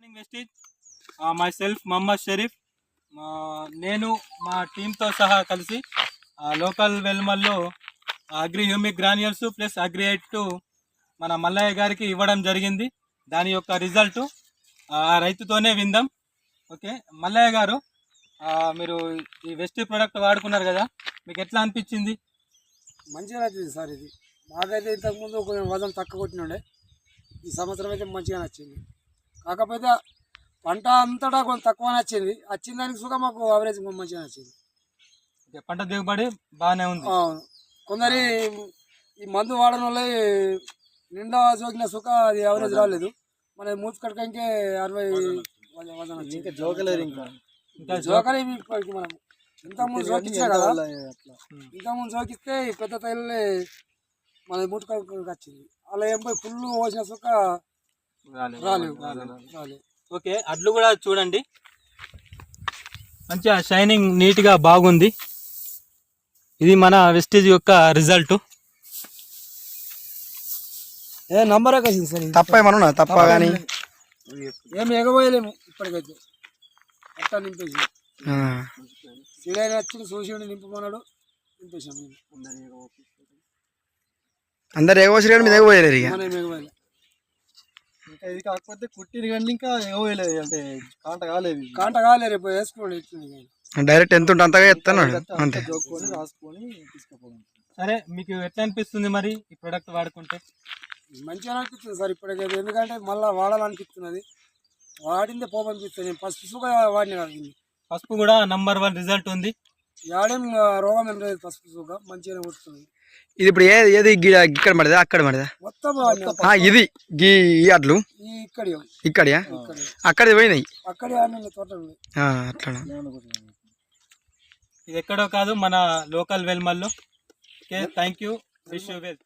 Morning వెస్టీజ్ myself Mohammed Sharif. నేను మా టీంతో సహా కలిసి లోకల్ వెల్మల్లో అగ్రి హ్యూమిక్ గ్రాన్యూల్స్ ప్లస్ అగ్రియేట్ టు మన మల్లయ్య గారికి ఇవ్వడం జరిగింది. దాని యొక్క రిజల్ట్ ఆ రైతుతోనే విందాం. ఓకే మల్లయ్య గారు, మీరు ఈ వెస్టీ ప్రోడక్ట్ వాడుకున్నారు కదా, మీకు ఎట్లా అనిపించింది? మంచిగా నచ్చింది సార్. ఇది మాకైతే ఇంతకుముందు కొంచెం వజన్ తక్కువ కొట్టినుండే, ఈ సంవత్సరం అయితే మంచిగా నచ్చింది. కాకపోతే పంట అంతటా కొంచెం తక్కువ నచ్చింది, వచ్చిన దానికి సుగా మాకు అవరేజ్ మంచిగా నచ్చింది. పంట దిగుబడి బాగానే ఉంది. కొందరి ఈ మందు వాడడం వల్ల నిండా జోకిన సుఖ అది అవరేజ్ రాలేదు. మన మూతి కట్టకంకే 60 వజన్ వచ్చింది. ఇంకా జోకలే మనం ఇంతకుముందు జోకిచ్చా కదా, ఇంతకుముందు జోకిస్తే పెద్ద తైలే మన మూతి కట్టకి వచ్చింది. అలా ఏం పోయి ఫుల్ పోసిన సుఖ రాలేదు. ఓకే, అడ్లు కూడా చూడండి, మంచిగా షైనింగ్ నీట్గా బాగుంది. ఇది మన వెస్టీజ్ యొక్క రిజల్ట్. నంబరే కలిసింది సార్. తప్ప ఏమన్నా తప్ప కానీ ఏమి ఎగబోయలేము ఇప్పటికైతే. అట్టా నింపేసి సిడైన వచ్చింది, సూర్యుడు నింపమన్నాడు, నింపేసాం. అందరు ఎగవసరి మీద ఎగపోయలేరు ఇక. మనం ఎగబోయలే. ఇంకా ఇది కాకపోతే కుట్టిరు కానీ ఇంకా ఎగవేయలేదు, అంటే కాంట కాలే. రేపు వేసుకోండి. డైరెక్ట్ ఎంత ఉంటే అంతగా ఎత్తాను అంతే. రాసుకొని తీసుకుపోవడం. సరే, మీకు ఎట్లా అనిపిస్తుంది మరి ఈ ప్రోడక్ట్ వాడుకుంటే? మంచిగా అనిపిస్తుంది సార్ ఇప్పటికైతే, ఎందుకంటే మళ్ళీ వాడాలనిపిస్తున్నది. వాడిందే పోపనిపిస్తుంది. నేను పసుపు సుగా వాడిన కాదు. పసుపు కూడా నంబర్ 1 రిజల్ట్ ఉంది. ఆడేం రోగం ఏం లేదు, పసుపు సుగా మంచిగానే కొడుతుంది. ఇది ఇప్పుడు ఏది ఇక్కడ పడదా అక్కడ పడదా? మొత్తం ఇది ఈ అడ్లు ఇక్కడియా అక్కడిది పోయినాయి. అక్కడే తోటలు అట్లా ఇది ఎక్కడో కాదు, మన లోకల్ వెల్మల్లో. Okay, thank you, wish you well.